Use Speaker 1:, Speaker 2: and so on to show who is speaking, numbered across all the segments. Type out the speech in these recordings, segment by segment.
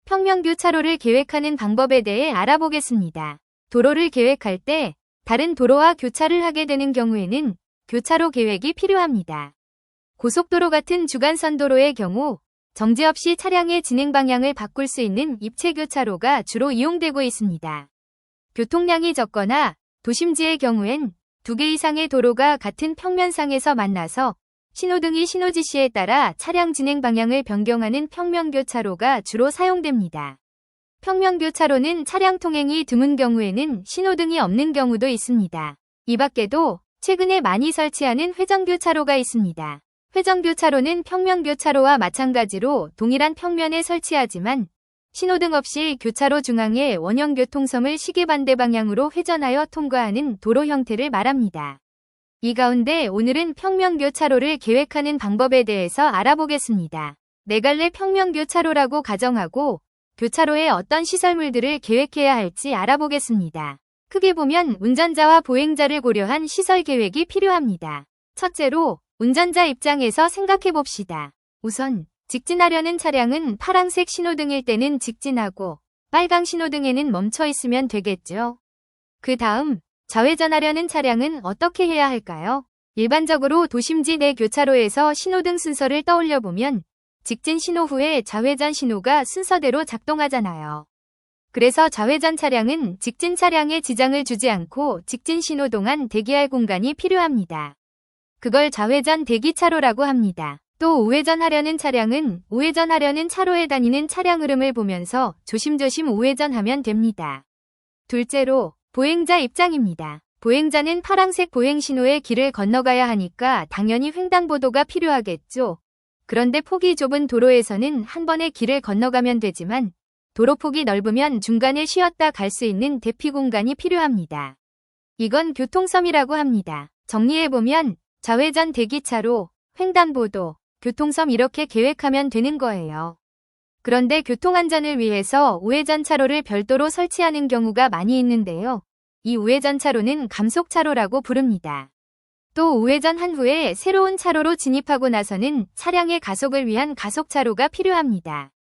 Speaker 1: 평면교차로를 계획하는 방법에 대해 알아보겠습니다. 도로를 계획할 때 다른 도로와 교차를 하게 되는 경우에는 교차로 계획이 필요합니다. 고속도로 같은 주간선도로의 경우 정지 없이 차량의 진행 방향을 바꿀 수 있는 입체교차로가 주로 이용되고 있습니다. 교통량이 적거나 도심지의 경우엔 2개 이상의 도로가 같은 평면상에서 만나서 신호등이 신호 지시에 따라 차량 진행 방향을 변경하는 평면교차로가 주로 사용됩니다. 평면교차로는 차량 통행이 드문 경우에는 신호등이 없는 경우도 있습니다. 이 밖에도 최근에 많이 설치하는 회전교차로가 있습니다. 회전교차로는 평면교차로와 마찬가지로 동일한 평면에 설치하지만 신호등 없이 교차로 중앙에 원형 교통섬을 시계반대 방향으로 회전하여 통과하는 도로 형태를 말합니다. 이 가운데 오늘은 평면교차로를 계획하는 방법에 대해서 알아보겠습니다. 4갈래 평면교차로라고 가정하고 교차로에 어떤 시설물들을 계획해야 할지 알아보겠습니다. 크게 보면 운전자와 보행자를 고려한 시설 계획이 필요합니다. 첫째로 운전자 입장에서 생각해 봅시다. 우선 직진하려는 차량은 파란색 신호등일 때는 직진하고 빨강 신호등에는 멈춰 있으면 되겠죠. 그 다음 좌회전하려는 차량은 어떻게 해야 할까요? 일반적으로 도심지 내 교차로에서 신호등 순서를 떠올려 보면 직진 신호 후에 좌회전 신호가 순서대로 작동하잖아요. 그래서 좌회전 차량은 직진 차량에 지장을 주지 않고 직진 신호 동안 대기할 공간이 필요합니다. 그걸 좌회전 대기차로라고 합니다. 또 우회전하려는 차량은 우회전하려는 차로에 다니는 차량 흐름을 보면서 조심조심 우회전하면 됩니다. 둘째로 보행자 입장입니다. 보행자는 파란색 보행신호의 길을 건너가야 하니까 당연히 횡단보도가 필요하겠죠. 그런데 폭이 좁은 도로에서는 한 번에 길을 건너가면 되지만 도로폭이 넓으면 중간에 쉬었다 갈 수 있는 대피 공간이 필요합니다. 이건 교통섬이라고 합니다. 정리해보면 좌회전 대기차로, 횡단보도, 교통섬 이렇게 계획하면 되는 거예요. 그런데 교통안전을 위해서 우회전 차로를 별도로 설치하는 경우가 많이 있는데요. 이 우회전 차로는 감속차로라고 부릅니다. 또 우회전한 후에 새로운 차로로 진입하고 나서는 차량의 가속을 위한 가속차로가 필요합니다.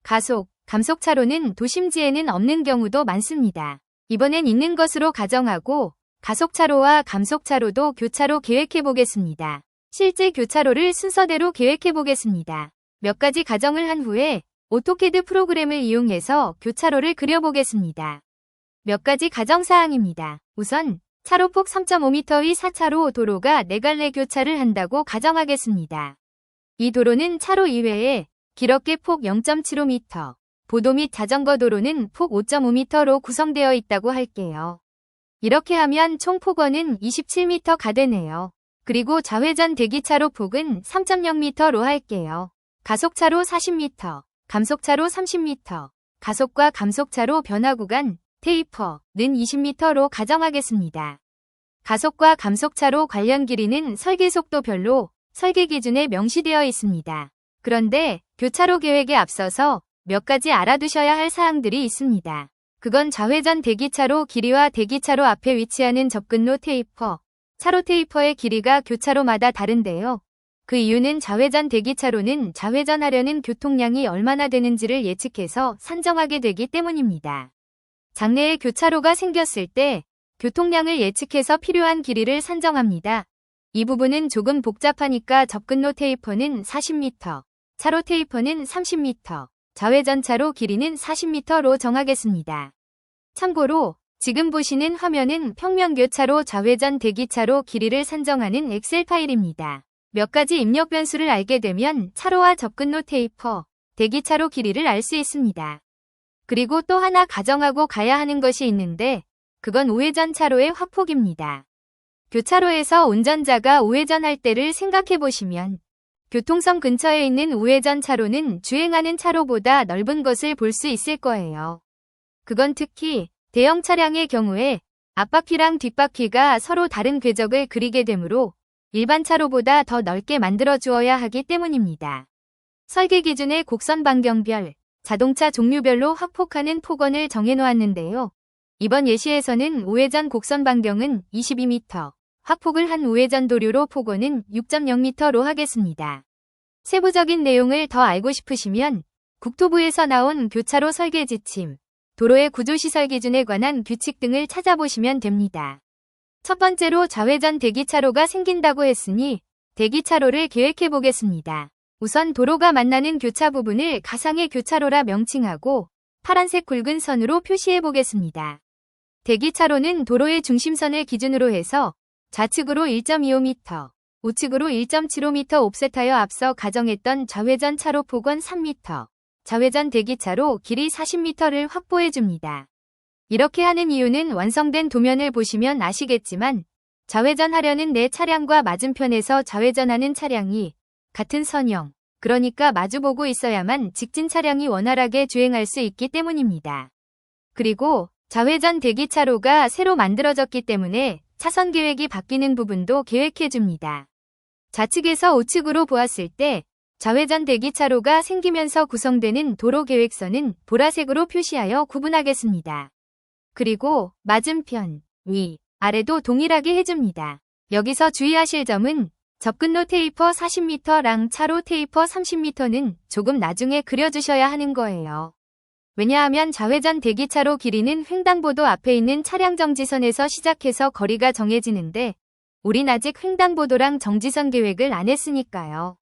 Speaker 1: 가속, 감속차로는 도심지에는 없는 경우도 많습니다. 이번엔 있는 것으로 가정하고 가속차로와 감속차로도 교차로 계획해 보겠습니다. 실제 교차로를 순서대로 계획해 보겠습니다. 몇 가지 가정을 한 후에 오토캐드 프로그램을 이용해서 교차로를 그려보겠습니다. 몇 가지 가정사항입니다. 우선 차로폭 3.5m의 4차로 도로가 4갈래 교차를 한다고 가정하겠습니다. 이 도로는 차로 이외에 길어게 폭 0.75m, 보도 및 자전거 도로는 폭 5.5m로 구성되어 있다고 할게요. 이렇게 하면 총 폭원은 27m가 되네요. 그리고 좌회전 대기차로 폭은 3.0m로 할게요. 가속차로 40m, 감속차로 30m, 가속과 감속차로 변화 구간, 테이퍼는 20m로 가정하겠습니다. 가속과 감속차로 관련 길이는 설계 속도별로 설계 기준에 명시되어 있습니다. 그런데 교차로 계획에 앞서서 몇 가지 알아두셔야 할 사항들이 있습니다. 그건 좌회전 대기차로 길이와 대기차로 앞에 위치하는 접근로 테이퍼, 차로 테이퍼의 길이가 교차로마다 다른데요. 그 이유는 좌회전 대기차로는 좌회전하려는 교통량이 얼마나 되는지를 예측해서 산정하게 되기 때문입니다. 장내에 교차로가 생겼을 때 교통량을 예측해서 필요한 길이를 산정합니다. 이 부분은 조금 복잡하니까 접근로 테이퍼는 40m, 차로 테이퍼는 30m, 좌회전 차로 길이는 40m로 정하겠습니다. 참고로 지금 보시는 화면은 평면교차로 좌회전 대기차로 길이를 산정하는 엑셀 파일입니다. 몇 가지 입력 변수를 알게 되면 차로와 접근로 테이퍼, 대기차로 길이를 알 수 있습니다. 그리고 또 하나 가정하고 가야 하는 것이 있는데 그건 우회전 차로의 확폭입니다. 교차로에서 운전자가 우회전할 때를 생각해 보시면 교통선 근처에 있는 우회전 차로는 주행하는 차로보다 넓은 것을 볼 수 있을 거예요. 그건 특히 대형 차량의 경우에 앞바퀴랑 뒷바퀴가 서로 다른 궤적을 그리게 되므로 일반 차로보다 더 넓게 만들어 주어야 하기 때문입니다. 설계 기준의 곡선 반경별, 자동차 종류별로 확폭하는 폭원을 정해놓았는데요. 이번 예시에서는 우회전 곡선 반경은 22m, 확폭을 한 우회전 도료로 폭원은 6.0m로 하겠습니다. 세부적인 내용을 더 알고 싶으시면 국토부에서 나온 교차로 설계 지침, 도로의 구조시설 기준에 관한 규칙 등을 찾아보시면 됩니다. 첫 번째로 좌회전 대기차로가 생긴다고 했으니 대기차로를 계획해 보겠습니다. 우선 도로가 만나는 교차 부분을 가상의 교차로라 명칭하고 파란색 굵은 선으로 표시해 보겠습니다. 대기차로는 도로의 중심선을 기준으로 해서 좌측으로 1.25m, 우측으로 1.75m 옵셋하여 앞서 가정했던 좌회전 차로 폭은 3m, 좌회전 대기차로 길이 40m를 확보해 줍니다. 이렇게 하는 이유는 완성된 도면을 보시면 아시겠지만 좌회전하려는 내 차량과 맞은편에서 좌회전하는 차량이 같은 선형, 그러니까 마주보고 있어야만 직진 차량이 원활하게 주행할 수 있기 때문입니다. 그리고 좌회전 대기차로가 새로 만들어졌기 때문에 차선 계획이 바뀌는 부분도 계획해줍니다. 좌측에서 우측으로 보았을 때 좌회전 대기차로가 생기면서 구성되는 도로 계획선은 보라색으로 표시하여 구분하겠습니다. 그리고 맞은편, 위, 아래도 동일하게 해줍니다. 여기서 주의하실 점은 접근로 테이퍼 40m랑 차로 테이퍼 30m는 조금 나중에 그려주셔야 하는 거예요. 왜냐하면 좌회전 대기차로 길이는 횡단보도 앞에 있는 차량 정지선에서 시작해서 거리가 정해지는데 우린 아직 횡단보도랑 정지선 계획을 안 했으니까요.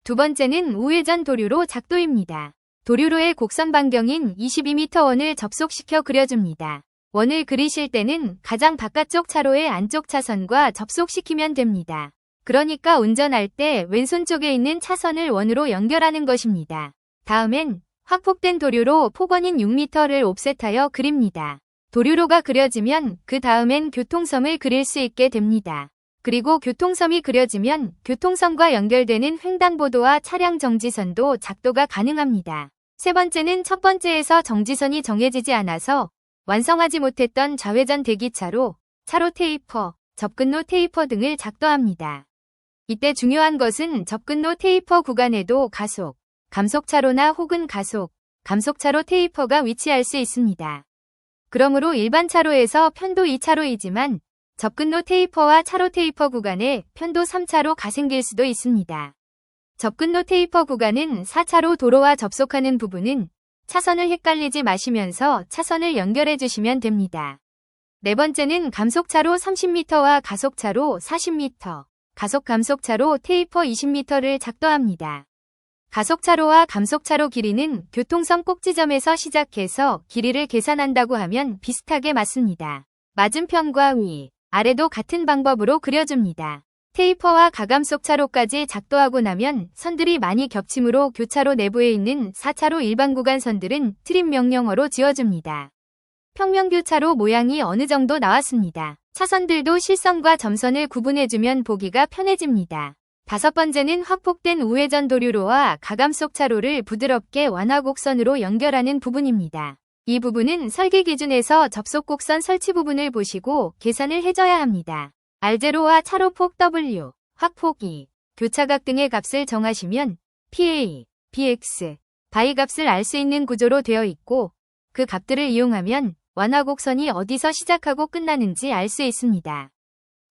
Speaker 1: 두 번째는 우회전 도류로 작도입니다. 도류로의 곡선 반경인 22m 원을 접속시켜 그려줍니다. 원을 그리실 때는 가장 바깥쪽 차로의 안쪽 차선과 접속시키면 됩니다. 그러니까 운전할 때 왼손 쪽에 있는 차선을 원으로 연결하는 것입니다. 다음엔 확폭된 도류로 폭원인 6m를 옵셋하여 그립니다. 도류로가 그려지면 그 다음엔 교통섬을 그릴 수 있게 됩니다. 그리고 교통섬이 그려지면 교통선과 연결되는 횡단보도와 차량 정지선도 작도가 가능합니다. 세 번째는 첫 번째에서 정지선이 정해지지 않아서 완성하지 못했던 좌회전 대기차로, 차로 테이퍼, 접근로 테이퍼 등을 작도합니다. 이때 중요한 것은 접근로 테이퍼 구간에도 가속, 감속차로나 혹은 가속, 감속차로 테이퍼가 위치할 수 있습니다. 그러므로 일반 차로에서 편도 2차로이지만 접근로 테이퍼와 차로 테이퍼 구간에 편도 3차로가 생길 수도 있습니다. 접근로 테이퍼 구간은 4차로 도로와 접속하는 부분은 차선을 헷갈리지 마시면서 차선을 연결해 주시면 됩니다. 네 번째는 감속차로 30m와 가속차로 40m, 가속 감속차로 테이퍼 20m를 작도합니다. 가속차로와 감속차로 길이는 교통선 꼭지점에서 시작해서 길이를 계산한다고 하면 비슷하게 맞습니다. 맞은편과 위, 아래도 같은 방법으로 그려줍니다. 테이퍼와 가감속 차로까지 작도하고 나면 선들이 많이 겹치므로 교차로 내부에 있는 4차로 일반 구간 선들은 트림 명령어로 지어줍니다. 평면교차로 모양이 어느 정도 나왔습니다. 차선들도 실선과 점선을 구분해주면 보기가 편해집니다. 다섯 번째는 확폭된 우회전 도류로와 가감속 차로를 부드럽게 완화곡선으로 연결하는 부분입니다. 이 부분은 설계 기준에서 접속곡선 설치 부분을 보시고 계산을 해줘야 합니다. R0와 차로폭 W, 확폭 2, 교차각 등의 값을 정하시면 PA, BX, 바이 값을 알 수 있는 구조로 되어 있고 그 값들을 이용하면 완화곡선이 어디서 시작하고 끝나는지 알 수 있습니다.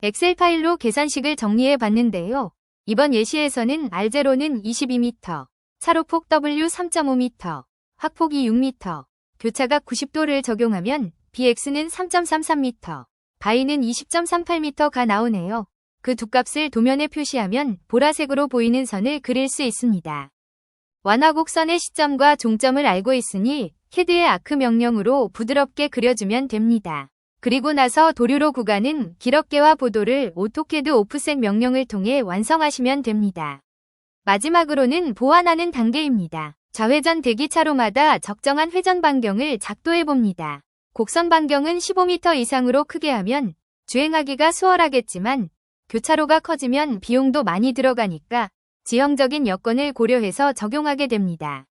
Speaker 1: 엑셀 파일로 계산식을 정리해 봤는데요. 이번 예시에서는 R0는 22m, 차로폭 W 3.5m, 확폭이 6m, 교차각 90도를 적용하면 BX는 3.33m, 바이는 20.38m가 나오네요. 그 두 값을 도면에 표시하면 보라색으로 보이는 선을 그릴 수 있습니다. 완화곡선의 시점과 종점을 알고 있으니 캐드의 아크 명령으로 부드럽게 그려주면 됩니다. 그리고 나서 도류로 구간은 기럽개와 보도를 오토캐드 오프셋 명령을 통해 완성하시면 됩니다. 마지막으로는 보완하는 단계입니다. 좌회전 대기차로마다 적정한 회전 반경을 작도해봅니다. 곡선 반경은 15m 이상으로 크게 하면 주행하기가 수월하겠지만 교차로가 커지면 비용도 많이 들어가니까 지형적인 여건을 고려해서 적용하게 됩니다.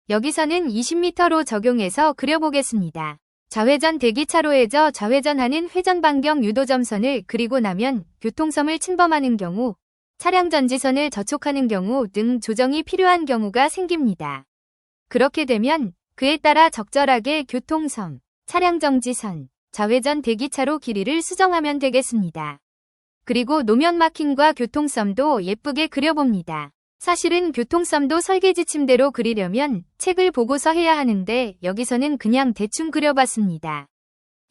Speaker 1: 여기서는 20m로 적용해서 그려보겠습니다. 좌회전 대기차로에서 좌회전하는 회전 반경 유도점선을 그리고 나면 교통섬을 침범하는 경우, 차량 전지선을 저촉하는 경우 등 조정이 필요한 경우가 생깁니다. 그렇게 되면 그에 따라 적절하게 교통섬, 차량 정지선, 좌회전 대기차로 길이를 수정하면 되겠습니다. 그리고 노면 마킹과 교통섬도 예쁘게 그려봅니다. 사실은 교통썸도 설계 지침대로 그리려면 책을 보고서 해야 하는데 여기서는 그냥 대충 그려봤습니다.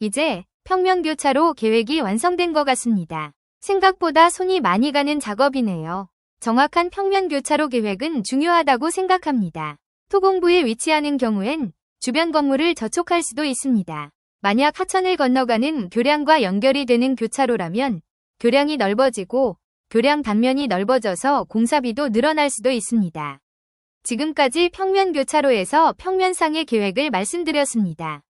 Speaker 1: 이제 평면교차로 계획이 완성된 것 같습니다. 생각보다 손이 많이 가는 작업이네요. 정확한 평면교차로 계획은 중요하다고 생각합니다. 토공부에 위치하는 경우엔 주변 건물을 저촉할 수도 있습니다. 만약 하천을 건너가는 교량과 연결이 되는 교차로라면 교량이 넓어지고 교량 단면이 넓어져서 공사비도 늘어날 수도 있습니다. 지금까지 평면교차로에서 평면상의 계획을 말씀드렸습니다.